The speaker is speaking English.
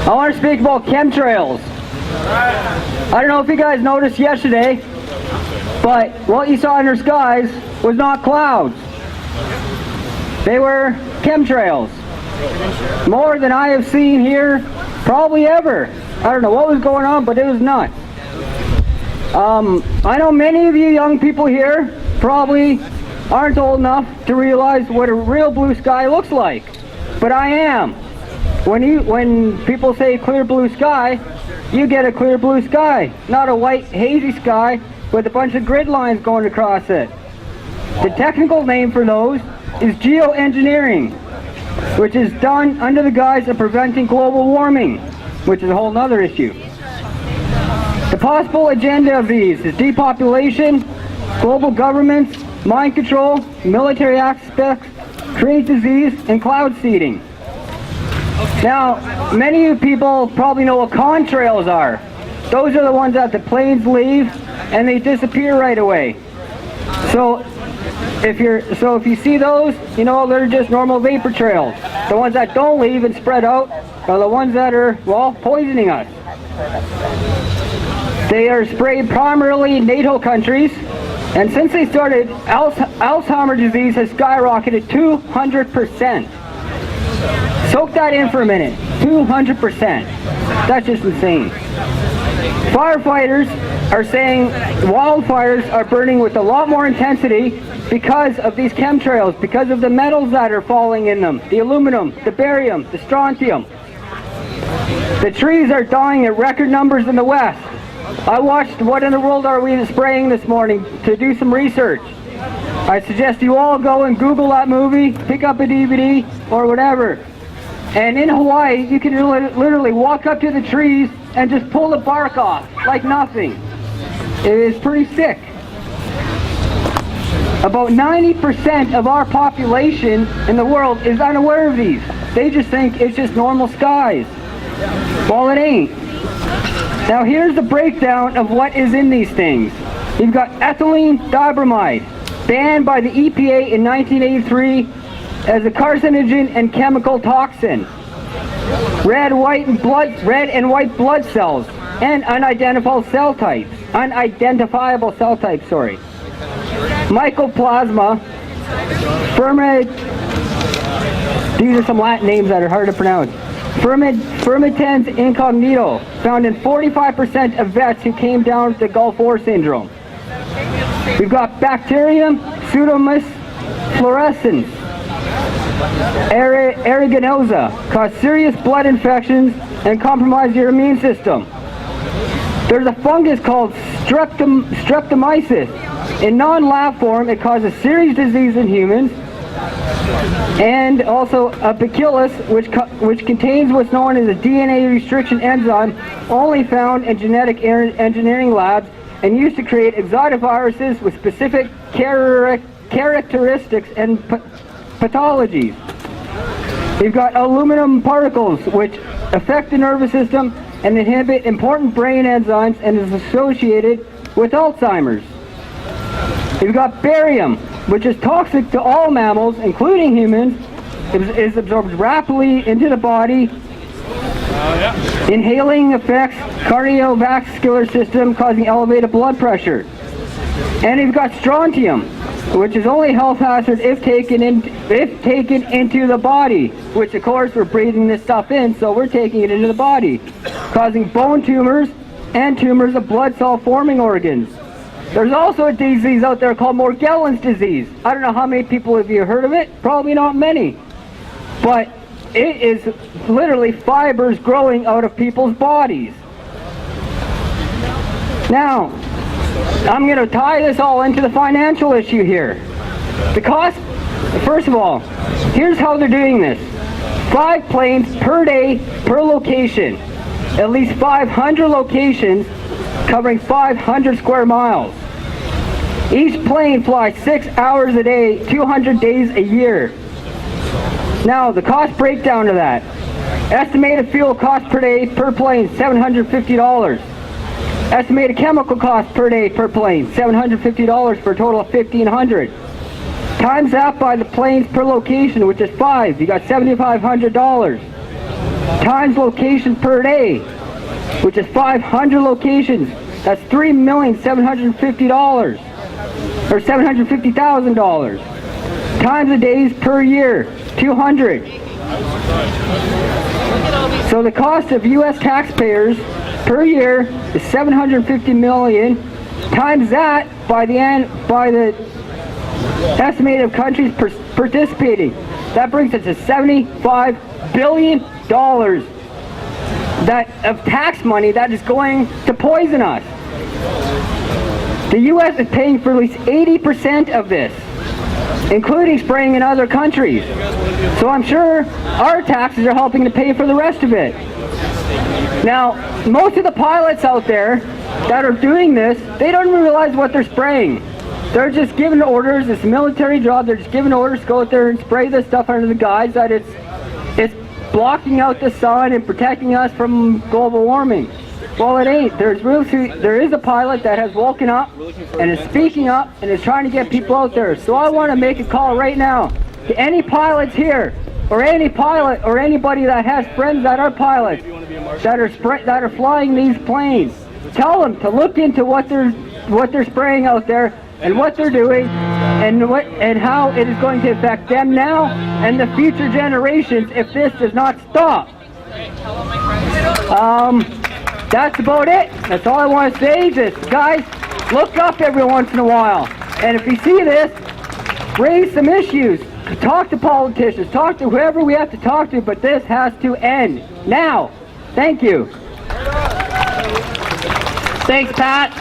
I want to speak about chemtrails. I don't know if you guys noticed yesterday, but what you saw in your skies was not clouds. They were chemtrails. More than I have seen here probably ever. I don't know what was going on, but it was nuts. I know many of you young people here probably aren't old enough to realize what a real blue sky looks like, but I am. When people say clear blue sky, you get a clear blue sky, not a white hazy sky with a bunch of grid lines going across it. The technical name for those is geoengineering, which is done under the guise of preventing global warming, which is a whole other issue. The possible agenda of these is depopulation, global governments, mind control, military aspects, create disease, and cloud seeding. Now, many of you people probably know what contrails are. Those are the ones that the planes leave and they disappear right away. So if you see those, you know they're just normal vapor trails. The ones that don't leave and spread out are the ones that are, well, poisoning us. They are sprayed primarily in NATO countries, and since they started, Alzheimer's disease has skyrocketed 200%. Soak that in for a minute. 200%. That's just insane. Firefighters are saying wildfires are burning with a lot more intensity because of these chemtrails, because of the metals that are falling in them, the aluminum, the barium, the strontium. The trees are dying at record numbers in the West. I watched What in the World Are We Spraying this morning to do some research. I suggest you all go and Google that movie, pick up a DVD or whatever. And in Hawaii, you can literally walk up to the trees and just pull the bark off like nothing. It is pretty sick. About 90% of our population in the world is unaware of these. They just think it's just normal skies. Well, it ain't. Now here's the breakdown of what is in these things. You've got ethylene dibromide, banned by the EPA in 1983 as a carcinogen and chemical toxin. Red and white blood cells and unidentifiable cell types. Mycoplasma, these are some Latin names that are hard to pronounce. Firmitans incognito, found in 45% of vets who came down with the Gulf War syndrome. We've got Bacterium pseudomonas fluorescens, aeruginosa, cause serious blood infections and compromise your immune system. There's a fungus called streptomyces. In non-lab form, it causes serious disease in humans, and also a bacillus, which contains what's known as a DNA restriction enzyme, only found in genetic engineering labs and used to create exotoviruses with specific characteristics and pathologies. You've got aluminum particles, which affect the nervous system and inhibit important brain enzymes and is associated with Alzheimer's. You've got barium, which is toxic to all mammals, including humans. It is absorbed rapidly into the body. Inhaling affects cardiovascular system, causing elevated blood pressure. And you've got strontium, which is only health hazard if taken into the body, which of course we're breathing this stuff in, so we're taking it into the body, causing bone tumors and tumors of blood cell forming organs. There's also a disease out there called Morgellons disease. I don't know how many people have you heard of it, probably not many, but it is literally fibers growing out of people's bodies. Now, I'm going to tie this all into the financial issue here. The cost, first of all, here's how they're doing this. 5 planes per day per location. At least 500 locations covering 500 square miles. Each plane flies 6 hours a day, 200 days a year. Now, the cost breakdown of that. Estimated fuel cost per day per plane, $750. Estimated chemical cost per day per plane, $750 for a total of $1,500. Times that by the planes per location, which is 5, you got $7,500. times locations per day, which is 500 locations. That's $3,750,000 or $750,000. Times the days per year, 200. So the cost of U.S. taxpayers per year is $750 million. Times that by the estimated of countries participating, that brings us to $75 billion of tax money that is going to poison us. The U.S. is paying for at least 80% of this, including spraying in other countries. So I'm sure our taxes are helping to pay for the rest of it. Now, most of the pilots out there that are doing this, they don't realize what they're spraying. They're just given orders. It's a military job. They're just given orders to go out there and spray this stuff under the guise that it's blocking out the sun and protecting us from global warming. Well, it ain't. There is a pilot that has woken up and is speaking up and is trying to get people out there. So I want to make a call right now to any pilots here, or any pilot, or anybody that has friends that are pilots that are flying these planes. Tell them to look into what they're spraying out there and what they're doing and how it is going to affect them now and the future generations if this does not stop. That's about it. That's all I want to say. Just guys, look up every once in a while, and if you see this, raise some issues. Talk to politicians. Talk to whoever we have to talk to. But this has to end now. Thank you. Thanks, Pat.